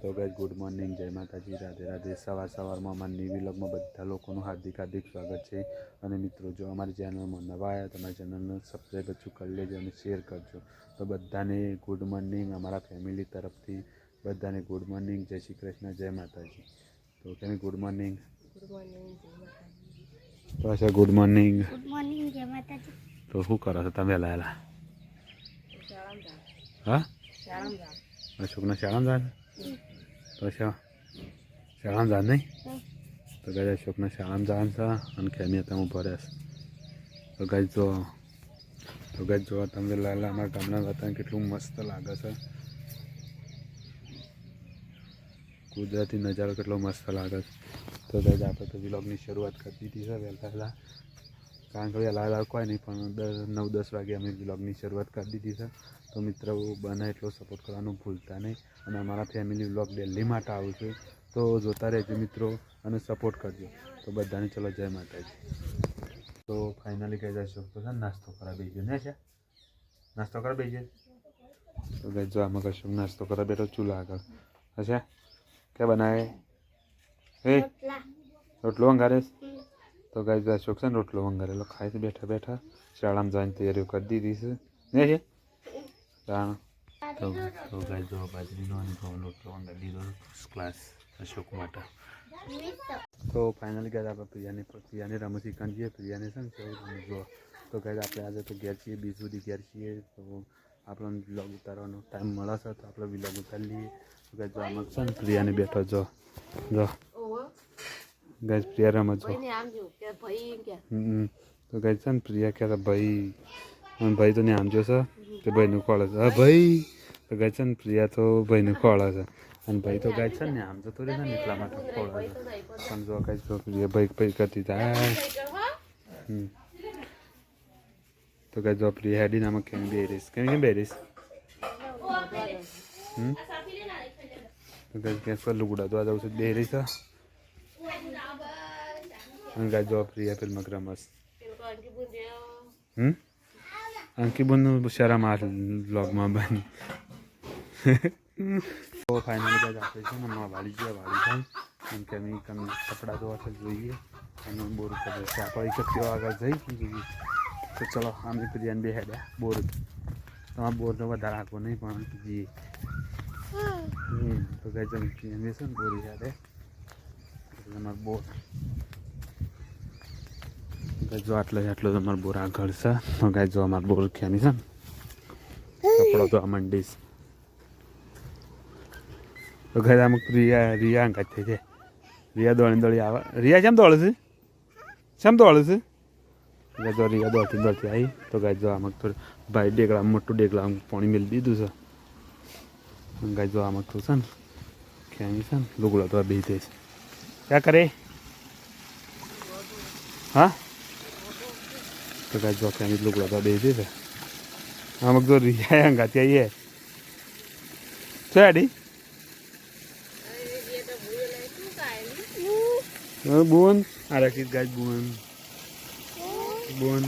તો guys good morning, જય માતાજી, રાધે રાધે। સવારમાં અમારા ન્યૂ વ્લોગમાં બધા લોકોનું હાર્દિક સ્વાગત છે। અને મિત્રો જો અમારી ચેનલમાં નવા આવ્યા તમારી ચેનલને સબસ્ક્રાઈબ કરી લેજો અને શેર કરજો। તો બધાને ગુડ મોર્નિંગ, અમારા ફેમિલી તરફથી બધાને ગુડ મોર્નિંગ, જય શ્રી કૃષ્ણ, જય માતાજી। તો કેમ ગુડ મોર્નિંગ? તો અચ્છા ગુડ મોર્નિંગ, જય માતાજી। તો શું કરો છો તમે? વહેલા હા અશોકના શાળામાં જાય તો શાળામાં જાય નહીં? તો ગાય અશોકના શાળામાં જવાનું છે અને ખેમી હતા હું ભરે તો ગાય જો તમે લાલા અમારા ગામના વાતાવરણ કેટલું મસ્ત લાગે છે। કુદરતી નજારો કેટલો મસ્ત લાગે છે। તો ગાય આપણે તો વ્લોગની શરૂઆત કરી દીધી છે વહેલા, કારણ કે વહેલા કોઈ નહીં પણ 9-10 વાગે અમે વ્લોગની શરૂઆત કરી દીધી છે। તો મિત્રો બને એટલો સપોર્ટ કરવાનું ભૂલતા નહીં અને અમારા ફેમિલી વ્લોગ ડેલી માટે આવું છે તો જોતા રહેજો મિત્રો અને સપોર્ટ કરજો। તો બધાને ચલો જય માતાજી। તો ફાઇનલી કહી જશો તો છે નાસ્તો કરા બેસજો ને છે નાસ્તો કરા બેસજો। તો ગઈ જો આમાં કશું નાસ્તો કરા બેઠો ચૂલા આગળ અચ્છા ક્યાં બનાવે હે રોટલો વંગારે। તો ગાય અશોક છે ને રોટલો વંગારેલો ખાય છે બેઠા બેઠા, શાળામાં જવાની તૈયારીઓ કરી દીધી છે ને છે જાણ। તો ગાય જો બાજરીનો અને ઘઉંનો રોટલો વંગારી દીધો ક્લાસ અશોક માટે। તો ફાઇનલી ગાય આપણે પ્રિયાને રમત શીખવાનું છીએ, પ્રિયાને છે ને જો તો ગાય આપણે આજે તો ઘેર છીએ, 20 સુધી ઘેર છીએ તો આપણને વ્લોગ ઉતારવાનો ટાઈમ મળે છે તો આપણે વ્લોગ ઉતારી લઈએ। તો ગાય જો આમાં છે ને પ્રિયાને બેઠો જો ગાય પ્રિયા રમત જો તો ગાય છે ને પ્રિયા કહેતા ભાઈ અને ભાઈ તો ને આમ જોશે કે ભાઈનું ખોળે છે હા ભાઈ। તો ગાય છે ને પ્રિયા તો ભાઈનું ખોળે છે અને ભાઈ તો ગાય છે ને આમ જતો રહે ને એટલા માટે ખોળે છે પણ જો ગાય તો પ્રિયા ભાઈ કરતી થાય। તો ગાય જો પ્રિયા હેડીને આમાં કેમ બે રહીશ કેમ બે રહીશ તો ગાય ક્યાં પર લુગડા ધોવા જવું છે બે રહી છે અને ગાય જો પ્રિયા ફિલ્મ રમસ અંકી બનનું શરમ આ વ્લોગમાં બની। તો ફાઇનલી ગાય આપણે છે ને વાળી જાય એમ કે અમે કપડાં ધોવા જોઈએ અને બોર કરે છે આપણે એકત્રીઓ આગળ જઈ તો ચલો અમે પ્રિયાને બે હેડ્યા બોર તમારા બોરનો વધારે આગો નહીં પણ જઈએ તો ગાય જમી પ્રિયાને છે ને બોરી હેડે તમારો બોર જો આટલો તમારો બોર આગળ છે તો ગાય જો અમારો બોર ખેમી છે ને કપડો તો આ મંડીશ તો ગાય અમુક રિયા અંગાત થઈ જાય રિયા દોડી આવે રિયા કેમ દોડે છે જો રિયા દોડતી આવી તો ગાય જો આમાં થોડું ભાઈ ડેગડા મોટું ડેગડા પાણી મેળવી દીધું છે ગાય જો આમાં તો છે ને ખેમી છે ને લુગડો તો બે દે છે ક્યાં કરે હા તો ગાય જો ખેમી લુગડો તો બે દે છે આમાં જો રિયા અંગાતી આવીએ છે આડી બોન આ રાખી ગાય બોન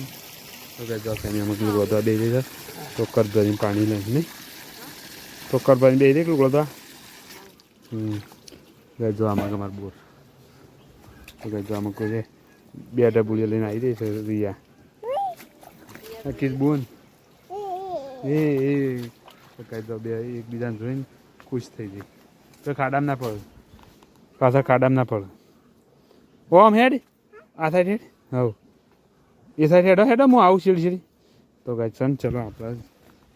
તો ગાય જો ખેમી અમુક લુગડો તો બે દે છે તો કર ભરીને પાણી લઈને નહીં તો કર ભરીને બે દે લુગડો તો ગાય જો આમાં અમારે બોર તો ગાય જો આમાં કોઈ બે ડબુડીઓ લઈને આવી દે છે રિયા કિસ બોન એ તો ગાય જો બે એકબીજાને જોઈને ખુશ થઈ ગઈ તો ખાડામાં ના પડે પાછા ખાડામાં ના પડે ઓમ હેડ આ સાઈડ હેડ હવ એ સાઈડ હેડો હું આવું સીડી તો ગાય છે ને ચલો આપણે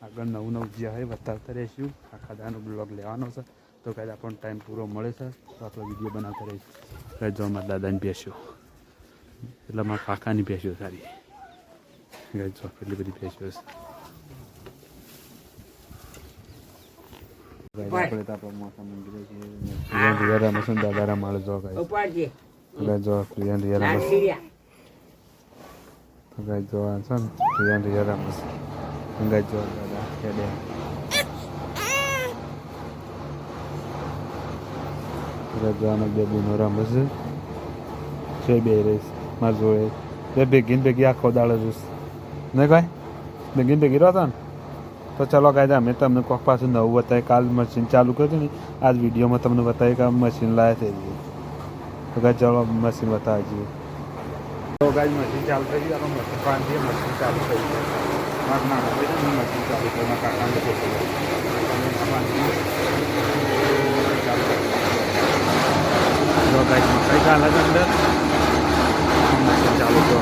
આગળ નવું જે હોય બતાવતા રહીશું આ ખાડાનો બ્લોગ લેવાનો છે તો કાંઈ આપણને ટાઈમ પૂરો મળે છે તો આપણે વિડીયો બનાવતા રહીશું। કાંઈ જો મારા દાદાની ભેંસ્યો એટલે મારા કાકાની ભેંસ્યો સારી કાંઈ જો એટલી બધી ભેંસ્યો છે આપણે તો આપણે મોટા મંદિરે છીએ રમસ દાદા રમાડે જો કાંઈ જો પ્રિયા રિયા રમસ તો કાંઈ જો છે ને પ્રિયા રિયા રમસ કાંઈ જો દાદા હેડે જવાનો બે બૂનો રમે છે બે રહીશ મારા જોડે બે ભેગી આખો દાડો જોઈશ ને કાંઈ ભેગી રહો ને તો ચલો ગાય અમે તમને કોક પાછું નવું બતાવીએ. કાલ મશીન ચાલુ કર્યું ને આજ વિડીયોમાં તમને બતાવીએ કે મશીન લાવ્યા છે. તો ગાય ચલો મશીન બતાવી જઈએ. તો ગાય મશીન ચાલુ થઈ ગયું. આપણે મશીન પાણી મશીન ચાલુ થઈ ગયું. મારા નાના ભાઈ મશીન ચાલુ કર્યું. કાકાને ચાલુ કરી તો ગાય મકાઈ ચાલે છે અંદર મશીન ચાલુ તો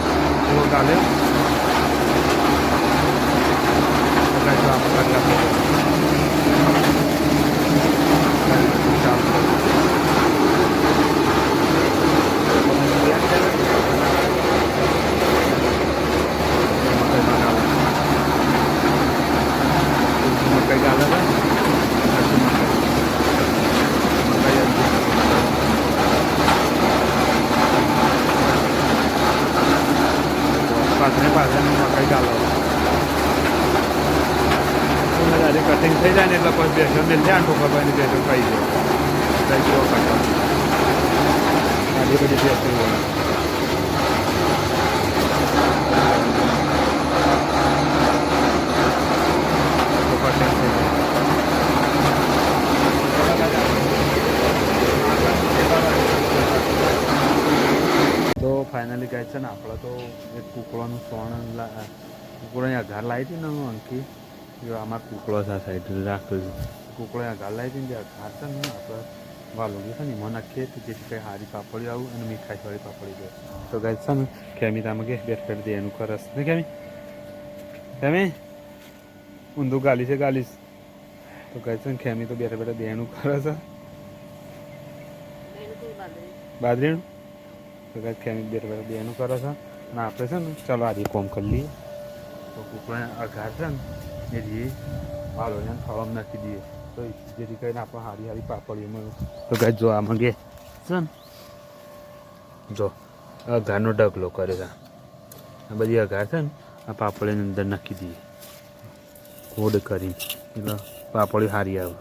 એવો ચાલે કટિંગ થઈ જાય ને એટલે પછી બેસન ને ધ્યાન તો કરવાની બેસન ખાઈ જાય કેવો કાઢવા આટલી બધી બેસન હોય તો કટિંગ થઈ જાય. તો ફાઇનલી કહે છે ને આપણે તો એક કૂકળાનું સોણ કૂકળો અહીંયા ઘર લાવી હતી ને અંકી જો આમાં કૂકળો છે આ સાઈડ રાખ્યો છે કૂકળો અહીંયા ઘર લાવી હતી ને જે ઘર છે ને આપણે વાલોગી છે ને એમાં નાખીએ તો જેથી કંઈ સારી પાપડી આવું અને મીઠાઈવાળી પાપડી જાય. તો ગાય છે ને ખેમી તામાં કે બેટ કરી દે એનું કરસ ને ખેમી ઊંધું ગાલીશ તો ગાય છે ને ખેમી તો બેઠા બેઠા દેનું કરે છે બાદરીનું તો ગાય ખેમી બેઠા બેઠા દેનું કરે છે અને આપણે છે ને ચાલો આજે કોમ કરી લઈએ. તો કૂકળા અઘાર છે ને એ જે વાલોને થવામાં નાખી દઈએ તો જેથી કરીને આપણે સારી પાપડીઓ મળે. તો ગાય જો આમાં ગે છે ને જો અઘારનો ડગલો કરે છે આ બધી અઘાર છે ને આ પાપડીની અંદર નાખી દઈએ ગોળ કરી એટલે પાપડી સારી આવે.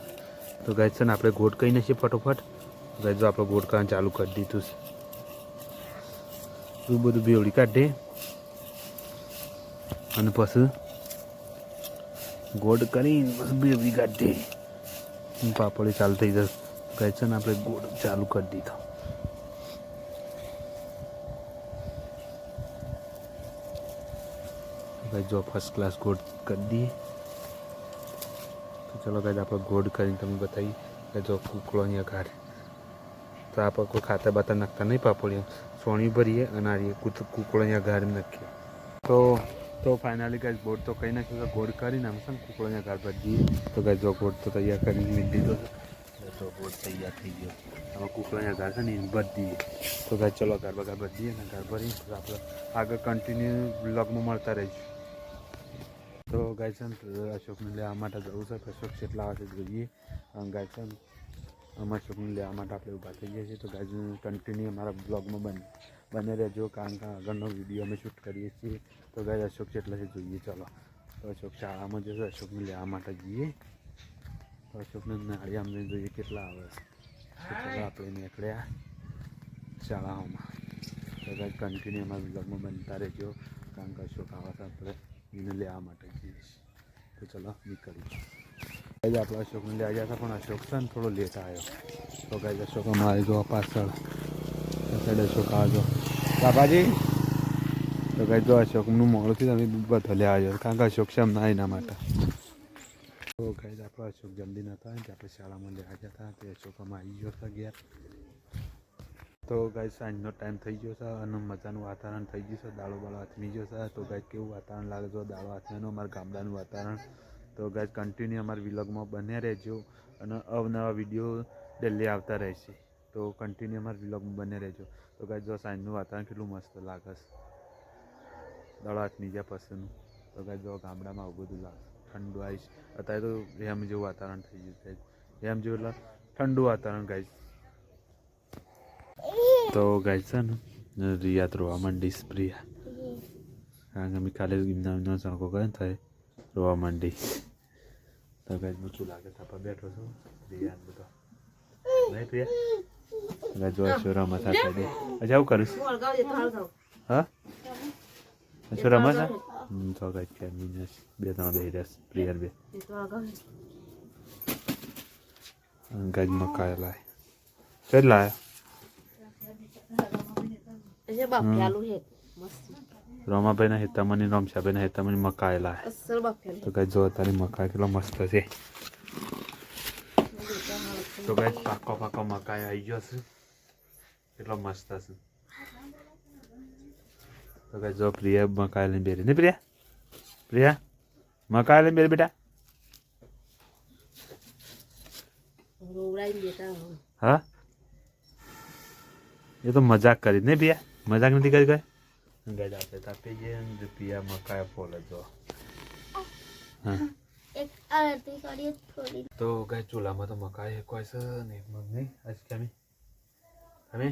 તો ગાય છે ને આપણે ગોળ કરી નાખીએ ફટોફટ. ગાય જો આપણે ગોળ કરવાનું ચાલુ કરી દીધું છે એવું બધું બેવડી કાઢીએ અને પછી ગોળ કરીને પછી બેવડી કાઢીએ પાપડી ચાલુ થઈ જશે. ગાય છે ને આપણે ગોળ ચાલુ કરી દીધો. ગાય જો ફર્સ્ટ ક્લાસ ગોળ કરી દઈએ. તો ચલો ગાય આપણે ગોળ કરીને તમને બતાવીએ કે જો કૂકળો અહીંયા ઘાર તો આપણે કોઈ ખાતા બાતા નાખતા નહીં પાપડીઓ સોણી ભરીએ અને આ કૂકળો અહીંયા ઘાર નાખીએ. તો ફાઇનલી ગાય ગોળ તો કહી નાખ્યું કે ગોળ કરીને આમ છે ને કૂકળો અહીંયા ઘાર ભરી દઈએ. તો ગાય જો ગોળ તો તૈયાર કરીને મીઠ દીધો છે તો ગોળ તૈયાર થઈ ગયો. આમાં કૂકળો અહીંયા ઘાર છે ને એ ભરી દઈએ. તો ગાય ચલો ઘર ભરી દઈએ ને ઘર ભરી આપણે આગળ કન્ટિન્યુ બ્લોગમાં મળતા રહીશું. તો ગાય છે ને અશોકને લેવા માટે જવું છે. અશોક કેટલા આવે છે જોઈએ. ગાય છે ને અમારા અશોકને લેવા માટે આપણે ઊભા થઈ ગયા છીએ. તો ગાય કન્ટિન્યુ અમારા બ્લોગમાં બને રહેજો કારણ કે આગળનો વિડીયો અમે શૂટ કરીએ છીએ. તો ગાય અશોક કેટલા છે જોઈએ. ચલો તો અશોક શાળામાં જશે અશોકને લેવા માટે જઈએ. તો અશોકને નાળિયા અમને જોઈએ કેટલા આવે છે. તો આપણે નીકળ્યા શાળાઓમાં. તો ગાય કન્ટિન્યુ અમારા બ્લોગમાં બનતા રહેજો કારણ કે અશોક આવે છે આપણે એને લેવા માટે જઈએ. તો ચલો નીકળીએ. ગાય આપણે અશોકને લેવા ગયા હતા પણ અશોક છે ને થોડો લેટ આવ્યો. તો ગાય અશોક અમારે જો પાછળ સાઈડ અશોક આવજો બાબાજી. તો ગાય જો અશોકનું મોડુંથી તમે બધો લેવા આવ્યો કારણ કે અશોક છે એમના એના માટે. તો ગાય આપણે અશોક જલ્દી નહોતા ને આપણે શાળામાં લેવા ગયા હતા તે અશોકમાં આવી ગયો હતા ઘેર. તો ગાય સાંજનો ટાઈમ થઈ ગયો છે અને મજાનું વાતાવરણ થઈ ગયું છે. દાળો બાળો હાથમી ગયો છે. તો ગાય કેવું વાતાવરણ લાગે છે દાળો હાથમીનું અમારા ગામડાનું વાતાવરણ. તો ગાય કન્ટિન્યુ અમારા વિલોગમાં બન્યા રહેજો અને અવનવા વિડીયો ડેલી આવતા રહેશે. તો કન્ટિન્યુ અમારા વિલોગમાં બન્યા રહેજો. તો ગાય જો સાંજનું વાતાવરણ કેટલું મસ્ત લાગે છે દાળો હાથમી ગયા પછીનું. તો ગાય જો ગામડામાં આવું બધું લાગે ઠંડુ આવીશ. અત્યારે તો રેમ જેવું વાતાવરણ થઈ ગયું છે. રેમ જેવું એટલે ઠંડુ વાતાવરણ ગાય. તો ગાય છે ને રિયા રોવા માંડી પ્રિયા કારણ કે અમે કાલે એમના સણકો કરે ને થાય રોવા માંડી. તો ગાય શું લાગે છે આપણે બેઠો છું રિયા બધો નહીં પ્રિયા ગાય જો છો રમત સાથે અચ્છા આવું કરીશ હા છો રમત તો કંઈક કેમીને બે ત્રણ બે રસ પ્રિયર બે કંઈક મકાઈ લાય કઈ લાયા રોમાભાઈના હેતામણી રમશાભાઈના હેતામણી મકાઈ લાય તો કઈ જો તારી મકાઈ કેટલો મસ્ત છે તો કઈ પાકો પાકો મકાઈ આવી ગયો છે કેટલો મસ્ત છે તો કઈ જો પ્રિયા મકાઈ લઈને બેરી ને પ્રિયા પ્રિયા મકાઈ લઈને બેરી બેટા હા એ તો મજાક કરી ને પ્રિયા મજાક નથી કરી કઈ ગાય આપણે તાપી જઈએ ને પ્રિયા મકાઈ ફોલે જો હા તો ગાય ચૂલામાં તો મકાઈ કોઈ છે ને મગ નહીં આજ કેમી અમે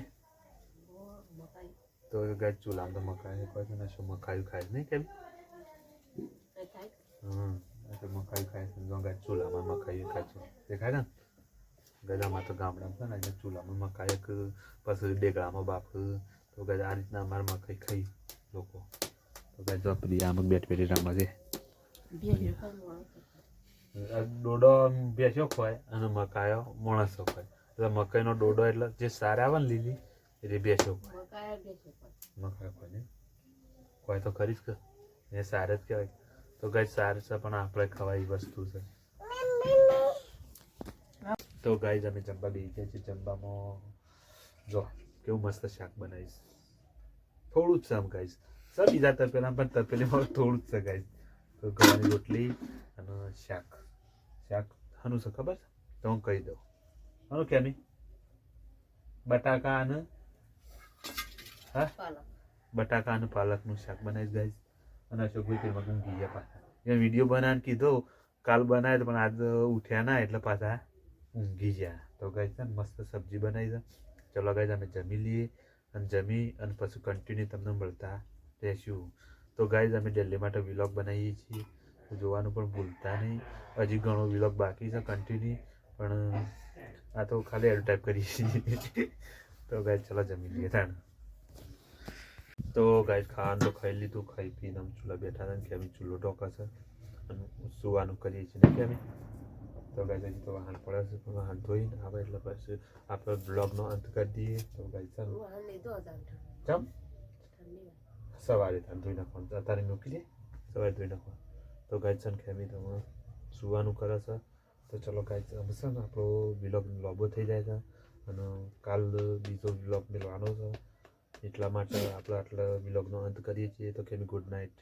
તો ગાય ચૂલામાં તો મકાઈ કોઈ છે ને શું મકાઈ ખાય નહીં કેમ મકાઈ ખાય છે ગાય ચૂલામાં મકાઈ ખાય છે દેખાય ને ગજામાં તો ગામડામાં છે ને ચૂલામાં મકાઈ એક પછી ડેગડામાં બાપ તો ગાય આ રીતના અમારે મકાઈ ખાઈ લોકો તો ગાય જો પ્રિયામાં બેટ પેટી રમવા છે ડોડો બેસ્યો ખોય અને મકાયો માણસો ખોય એટલે મકાઈનો ડોડો એટલે જે સાર આવે ને લીલી એટલે બેસ્યો ખોય મકાઈ ખોય ને ખોય તો ખરી જ કે એ સાર જ કહેવાય તો ગાય સાર છે પણ આપણે ખવાય વસ્તુ છે તો ગાય અમે જમવા બેસી ગયા છીએ જમવામાં જો કેવું મસ્ત શાક બનાવીશ થોડું જ છે આમ ગાઈશ સર બીજા તપેલા પણ તપેલીમાં થોડું જ છે ગાઈશ તો ગવાની રોટલી અને શાક શાક હાનું છે ખબર છે તો હું કહી દઉં હાનું કેમી બટાકા અને હા બટાકા અને પાલકનું શાક બનાવીશ ગાઈશ અને અશોકભાઈ તેમાં ઊંઘી ગયા પાછા એ વિડીયો બનાવીને કીધો કાલ બનાવ્યો પણ આજ ઉઠ્યા ના એટલે પાછા ઊંઘી ગયા તો ગાઈશ છે ને મસ્ત સબ્જી બનાવી છે ચલો ગાઈશ અમે જમી લઈએ અને જમી અને પછી કન્ટિન્યુ તમને મળતા રહેશું તો ગાઈઝ અમે દિલ્હી માટે વ્લોગ બનાવીએ છીએ તો જોવાનું પણ ભૂલતા નહીં હજી ઘણો વ્લોગ બાકી છે કન્ટિન્યુ પણ આ તો ખાલી એડવર્ટાઈઝ કરીએ છીએ તો ગાઈઝ ચલો જમી લઈએ તાણ તો ગાઈઝ ખાવાનું તો ખાઈ લીધું ખાઈ પીને અમે ચૂલા બેઠા હતા કે અમે ચૂલો ઢોકા છે અને સુવાનું કરીએ છીએ ને કે અમે તો ગાઈઝ હજી તો વાહન પડે છે પણ વાહન ધોઈને આવે એટલે પછી આપણે બ્લોગનો અંત કરી દઈએ તો ગાઈઝ ચાલો ચમ સવારે તમે ધોઈ નાખવાનું અત્યારે મૂકી દે સવારે ધોઈ નાખવાનું તો ગાય છે ને ખેમી તમે સુવાનું કરે છે તો ચલો ગાય અમે છે ને આપણો વ્લોગ લોબો થઈ જાય છે અને કાલ બીજો વ્લોગ મેળવાનો છે એટલા માટે આપણે આટલા વ્લોગનો અંત કરીએ છીએ તો ખેમી ગુડ નાઇટ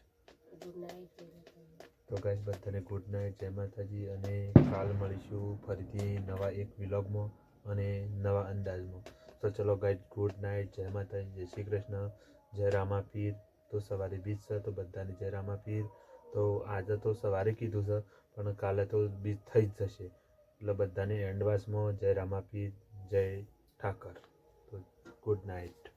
તો ગાય બધાને ગુડ નાઇટ જય માતાજી અને કાલ મળીશું ફરીથી નવા એક વ્લોગમાં અને નવા અંદાજમાં તો ચલો ગાય ગુડ નાઇટ જય માતાજી જય શ્રી કૃષ્ણ જય રામાપીર તો સવારે બીજ છે તો બધાને જય રામાપીર તો આજે તો સવારે કીધું છે પણ કાલે તો બીજ થઈ જ જશે એટલે બધાને એન્ડવાસમાં જય રામાપીર જય ઠાકર તો ગુડ નાઇટ